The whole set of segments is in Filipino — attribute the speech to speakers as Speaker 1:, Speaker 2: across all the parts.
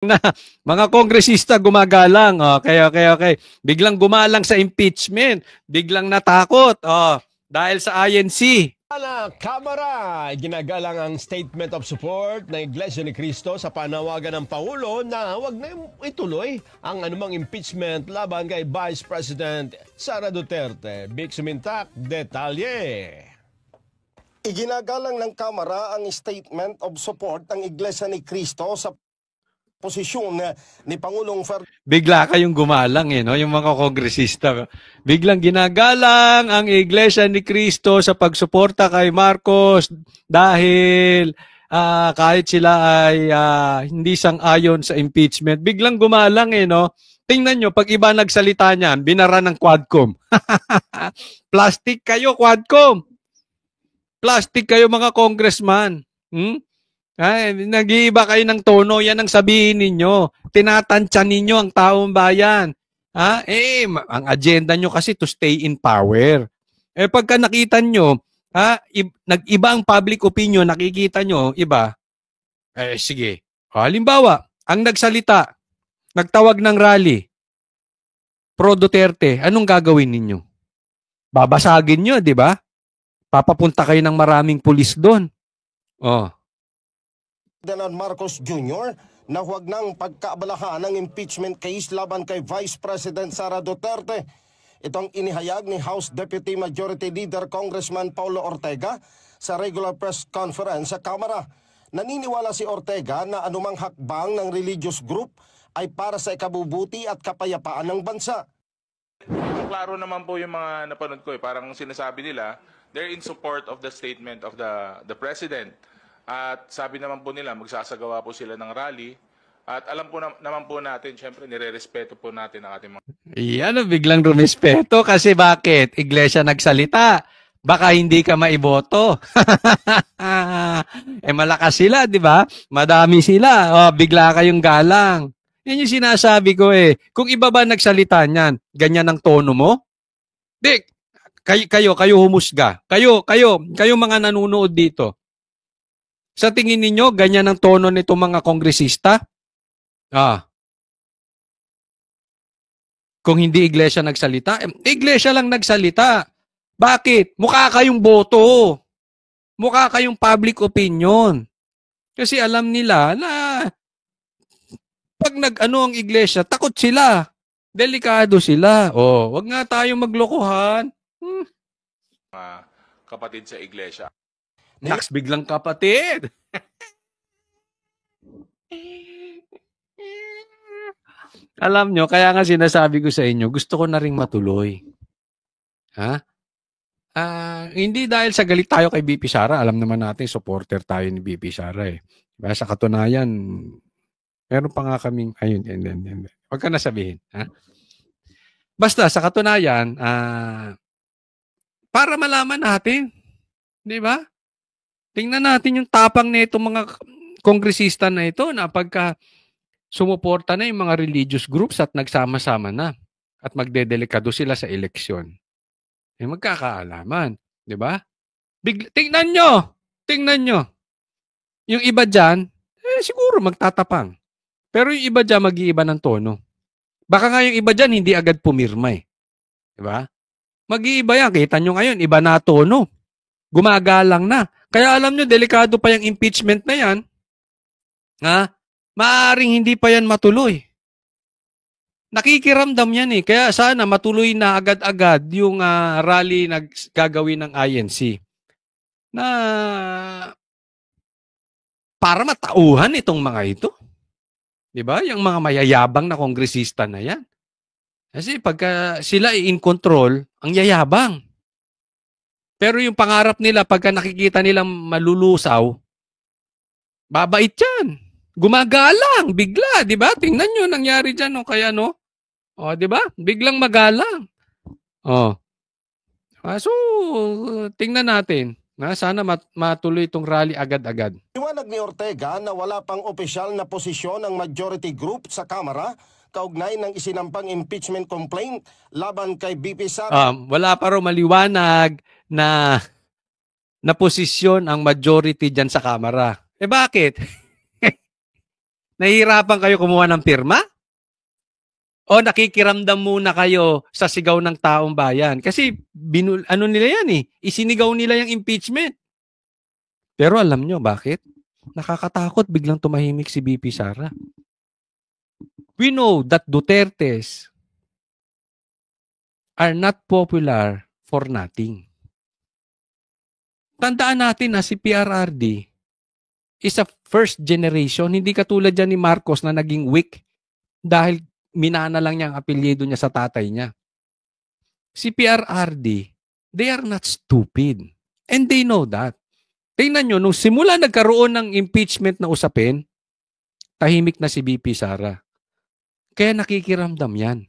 Speaker 1: na mga kongresista gumagalang. Okay. Biglang gumalang sa impeachment. Biglang natakot. Dahil sa INC.
Speaker 2: Kamara, ginagalang ang statement of support ng Iglesia ni Cristo sa panawagan ng Pangulo na huwag na ituloy ang anumang impeachment laban kay Vice President Sara Duterte. Big Sumintak, detalye.
Speaker 3: Iginagalang ng Kamara ang statement of support ng Iglesia ni Cristo sa posisyon ni Pangulong Ferdinand.
Speaker 1: Bigla kayong gumalang no? Yung mga kongresista. Biglang ginagalang ang Iglesia ni Cristo sa pagsuporta kay Marcos dahil kahit sila ay hindi sang-ayon sa impeachment. Biglang gumalang no? Tingnan nyo, pag iba nagsalita niyan, binara ng Quadcom. Plastic kayo, Quadcom. Plastic kayo mga congressman. Nag-iiba kayo ng tono, yan ang sabihin ninyo. Tinatansya ninyo ang taong bayan. Ang agenda nyo kasi to stay in power. Pagka nakita nyo, nag-iba ang public opinion, nakikita nyo, iba. Sige. Halimbawa, ang nagsalita, nagtawag ng rally, pro Duterte, anong gagawin ninyo? Babasagin nyo, di ba? Papapunta kayo ng maraming pulis doon.
Speaker 3: Ferdinand Marcos Jr. na huwag nang pagkaabalahan ng impeachment case laban kay Vice President Sara Duterte. Itong inihayag ni House Deputy Majority Leader Congressman Paulo Ortega sa regular press conference sa Kamara. Naniniwala si Ortega na anumang hakbang ng religious group ay para sa ikabubuti at kapayapaan ng bansa.
Speaker 4: Klaro naman po yung mga napanood ko. Parang sinasabi nila, they're in support of the statement of the President. At sabi naman po nila, magsasagawa po sila ng rally. At alam po naman po natin, syempre, nire-respeto po natin ang ating mga...
Speaker 1: Yan, biglang rumispeto. Kasi bakit? Iglesia nagsalita. Baka hindi ka maiboto. Malakas sila, di ba? Madami sila. Bigla kayong galang. Yan yung sinasabi ko Kung iba ba nagsalita niyan, ganyan ang tono mo? Kayo humusga. Kayo mga nanonood dito. Sa tingin ninyo, ganyan ang tono nito mga kongresista? Kung hindi iglesia nagsalita, iglesia lang nagsalita. Bakit? Mukha kayong boto. Mukha kayong public opinion. Kasi alam nila na pag nag-ano ang iglesia, takot sila. Delikado sila. Wag nga tayong maglokohan.
Speaker 4: Kapatid sa iglesia.
Speaker 1: Naks biglang kapatid. Alam nyo, kaya nga sinasabi ko sa inyo, gusto ko na ring matuloy. Hindi dahil sa galit tayo kay BP Sara. Alam naman natin, supporter tayo ni BP Sara Diba? Sa katunayan, meron pa nga kaming, Huwag ka na sabihin. Basta, sa katunayan, para malaman natin, di ba? Tingnan natin yung tapang na itong mga kongresista na ito na pagka sumuporta na yung mga religious groups at nagsama-sama na at magdedelikado sila sa eleksyon. Magkakaalaman. Di ba? Tingnan nyo. Yung iba dyan, siguro magtatapang. Pero yung iba dyan, mag-iiba ng tono. Baka nga yung iba dyan, hindi agad pumirma Di ba? Mag-iiba yan. Kita nyo ngayon, iba na tono. Gumagalang na. Kaya alam nyo, delikado pa yung impeachment na yan. Maaring hindi pa yan matuloy. Nakikiramdam yan Kaya sana matuloy na agad-agad yung rally na gagawin ng INC. Na para matauhan itong mga ito. Diba? Yung mga mayayabang na kongresista na yan. Kasi pagka sila in control, ang yayabang. Pero yung pangarap nila, pagka nakikita nilang malulusaw, babait yan. Gumagalang, bigla, di ba? Tingnan nyo, nangyari dyan, kaya di ba? Biglang magalang. So, tingnan natin. Sana matuloy itong rally agad-agad.
Speaker 3: Iwanag ni Ortega na wala pang opisyal na posisyon ng majority group sa Kamara kaugnay ng isinampang impeachment complaint laban kay BP Sara.
Speaker 1: Wala pa raw maliwanag na posisyon ang majority dyan sa Kamara. Bakit? Nahihirapan kayo kumuha ng pirma? O nakikiramdam muna kayo sa sigaw ng taong bayan? Kasi ano nila yan eh, isinigaw nila yung impeachment. Pero alam nyo bakit? Nakakatakot biglang tumahimik si VP Sara. We know that Dutertes are not popular for nothing. Tandaan natin na si PRRD is a first generation. Hindi katulad dyan ni Marcos na naging weak dahil minana lang niya ang apelyido niya sa tatay niya. Si PRRD, they are not stupid. And they know that. Tingnan nyo, nung simula nagkaroon ng impeachment na usapin, tahimik na si VP Sara. Kaya nakikiramdam yan.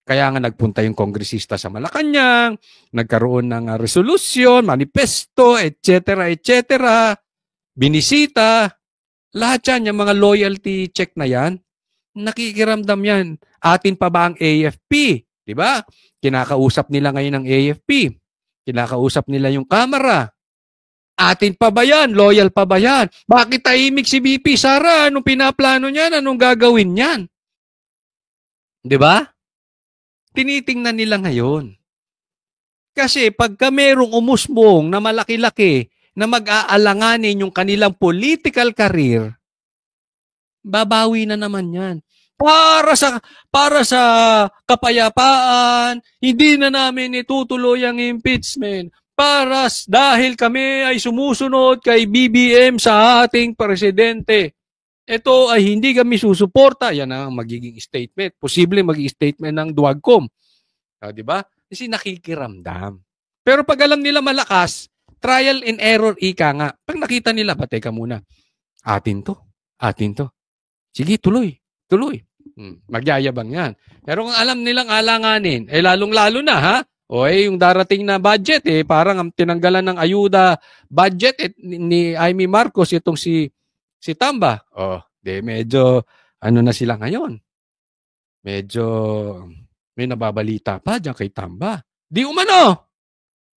Speaker 1: Kaya nga nagpunta yung kongresista sa Malacanang, nagkaroon ng resolusyon, manifesto, etc., etc., binisita, lahat yan, yung mga loyalty check na yan, nakikiramdam yan. Atin pa ba ang AFP? Diba? Kinakausap nila ngayon ang AFP. Kinakausap nila yung Kamara. Atin pa ba yan? Loyal pa ba yan? Bakit tahimik si VP Sara? Anong pinaplano niyan? Anong gagawin niyan? Diba? Tinitingnan nila ngayon. Kasi pagka merong umusbong na malaki-laki na mag-aalanganin yung kanilang political career, babawi na naman yan. Para sa kapayapaan, hindi na namin itutuloy ang impeachment. Dahil kami ay sumusunod kay BBM sa ating presidente. Ito ay hindi kami susuporta. Yan ang magiging statement. Posible magiging statement ng Duwagcom. Di ba? Kasi nakikiramdam. Pero pag alam nila malakas, trial and error, ika nga. Pag nakita nila, teka muna, atin to. Sige, tuloy. Magyayabang yan. Pero kung alam nilang alanganin, lalong-lalo na, ha? Yung darating na budget, parang tinanggalan ng ayuda budget ni Amy Marcos, itong si Tamba. Medyo, na sila ngayon. Medyo, may nababalita pa dyan kay Tamba. Di umano!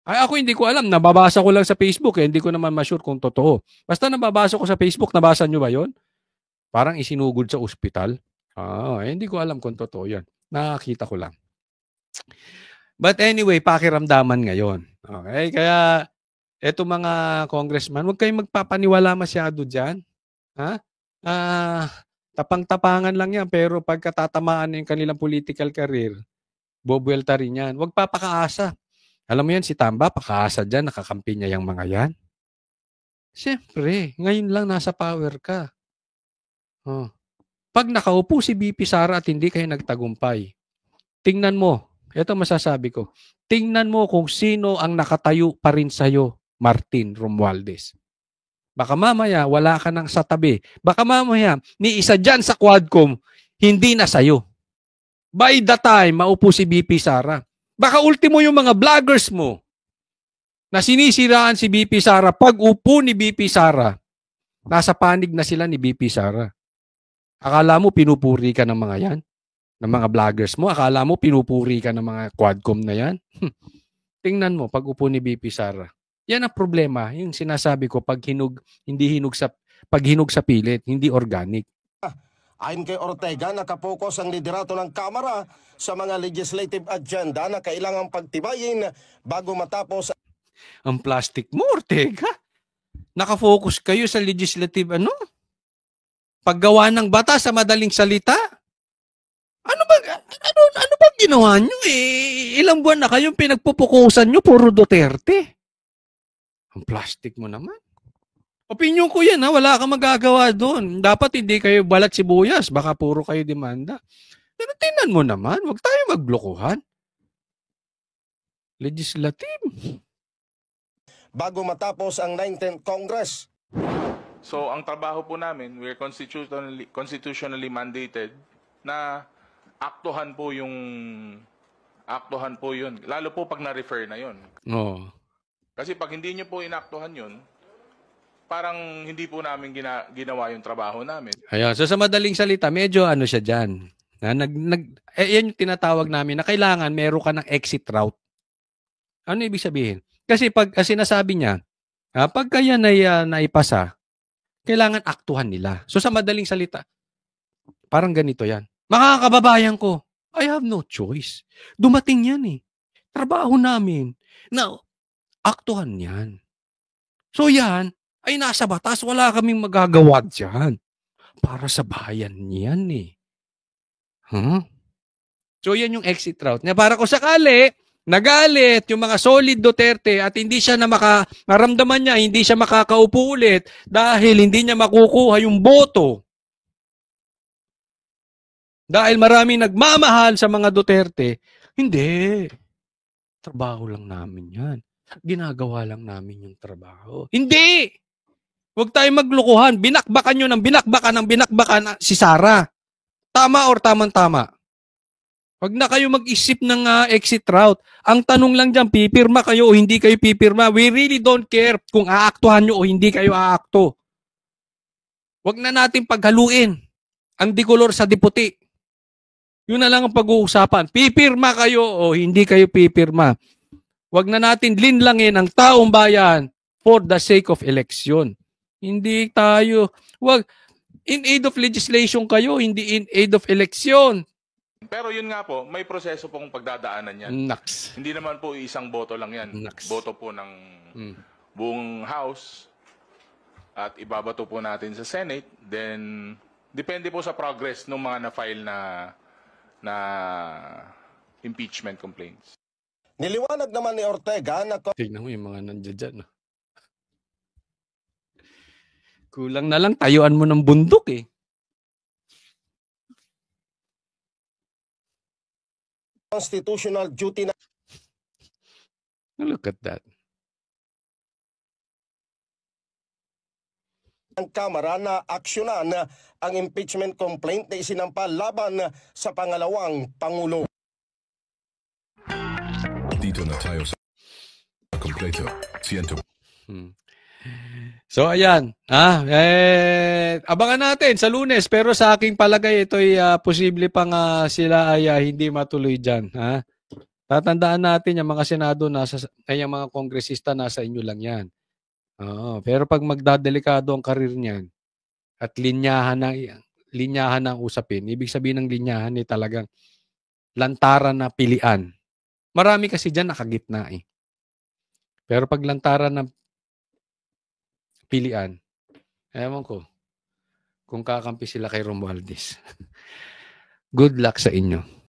Speaker 1: Ako hindi ko alam. Nababasa ko lang sa Facebook. Hindi ko naman ma-sure kung totoo. Basta nababasa ko sa Facebook. Nabasa nyo ba yon? Parang isinugod sa ospital. Hindi ko alam kung totoo yan. Nakakita ko lang. But anyway, pakiramdaman ngayon. Okay? Kaya, eto mga congressman, huwag kayong magpapaniwala masyado dyan. Tapang-tapangan lang yan, pero pagkatatamaan yung kanilang political career, bobuelta rin yan. Huwag papakaasa. Alam mo yan, si Tamba, pakaasa dyan, nakakampi niya yung mga yan. Siyempre, ngayon lang nasa power ka. Pag nakaupo si VP Sara at hindi kayo nagtagumpay, tingnan mo, ito masasabi ko, tingnan mo kung sino ang nakatayo pa rin sa'yo, Martin Romualdez. Baka mamaya, wala ka nang sa tabi. Baka mamaya, ni isa dyan sa Quadcom, hindi na sa'yo. By the time, maupo si VP Sara. Baka ultimo yung mga vloggers mo na sinisiraan si VP Sara. Pag upo ni VP Sara, nasa panig na sila ni VP Sara. Akala mo pinupuri ka ng mga yan? Ng mga vloggers mo? Akala mo pinupuri ka ng mga Quadcom na yan? Tingnan mo, pag upo ni VP Sara. Yan ang problema, yung sinasabi ko, pag hinog sa pilit, hindi organic.
Speaker 3: Ayon kay Ortega, nakapokus ang liderato ng Kamara sa mga legislative agenda na kailangang pagtibayin bago matapos.
Speaker 1: Ang plastic mo, Ortega. Nakafocus kayo sa legislative paggawa ng batas sa madaling salita. Ano ba ginawa nyo Ilang buwan na kayong pinagpupukusan nyo, puro Duterte. Ang plastic mo naman. Opinion ko yan, wala kang magagawa doon. Dapat hindi kayo balat sibuyas, baka puro kayo demanda. Pero tingnan mo naman, huwag tayo maglokohan. Legislative.
Speaker 3: Bago matapos ang 19th Congress.
Speaker 4: So, ang trabaho po namin, we're constitutionally mandated na aktuhan po yun. Lalo po pag na-refer na yun. Kasi pag hindi nyo po inaktuhan yun, parang hindi po namin ginawa yung trabaho namin.
Speaker 1: Ayan. So sa madaling salita, medyo siya dyan. Yan yung tinatawag namin na kailangan meron ka ng exit route. Ano ibig sabihin? Kasi pag sinasabi niya, pag kaya naipasa, Kailangan aktuhan nila. So sa madaling salita, parang ganito yan. Mga kababayan ko, I have no choice. Dumating yan eh. Trabaho namin. Na aktuhan yan. So yan, ay nasa batas. Wala kaming magagawa dyan. Para sa bayan yan eh. Huh? So yan yung exit route. Na para kung sakali, nagalit yung mga solid Duterte at hindi siya maramdaman niya, hindi siya makakaupo ulit dahil hindi niya makukuha yung boto. Dahil maraming nagmamahal sa mga Duterte, hindi. Trabaho lang namin yan. Ginagawa lang namin yung trabaho. Hindi! Huwag tayong maglukuhan. Binakbakan nyo ng binakbakan si Sara. Tama or tamang-tama? Huwag na kayo mag-isip ng exit route. Ang tanong lang dyan, pipirma kayo o hindi kayo pipirma. We really don't care kung aaktuhan nyo o hindi kayo aakto. Huwag na natin paghaluin ang dikolor sa diputi. Yun na lang ang pag-uusapan. Pipirma kayo o hindi kayo pipirma. Huwag na natin linlangin ang taong bayan for the sake of election. Hindi tayo, in aid of legislation kayo, hindi in aid of election.
Speaker 4: Pero yun nga po, may proseso pong pagdadaanan yan.
Speaker 1: Naks.
Speaker 4: Hindi naman po isang boto lang yan.
Speaker 1: Naks.
Speaker 4: Boto po ng buong House at ibabato po natin sa Senate. Then, depende po sa progress ng mga na-file na impeachment complaints.
Speaker 3: Niliwanag naman ni Ortega na
Speaker 1: Tignan mo yung mga nandiyan dyan. No? Kulang na lang, tayuan mo ng bundok eh.
Speaker 3: constitutional duty
Speaker 1: Look at that.
Speaker 3: ng Kamara na aksyonan ang impeachment complaint na isinampa laban sa pangalawang Pangulo.
Speaker 5: Dito na tayo sa kompleto. Siento.
Speaker 1: So ayan, abangan natin sa Lunes, pero sa aking palagay ito'y posible pang sila ay hindi matuloy diyan, ha. Tatandaan natin yung mga senado yung mga kongresista nasa inyo lang 'yan. Oo, pero pag magdadelikado ang karir niyan at linyahan ng usapin, ibig sabihin ng linyahan ay talagang lantaran na pilian. Marami kasi diyan nakagitna eh. Pero pag lantaran ng pilian, ewan ko kung kakampi sila kay Romualdez. Good luck sa inyo.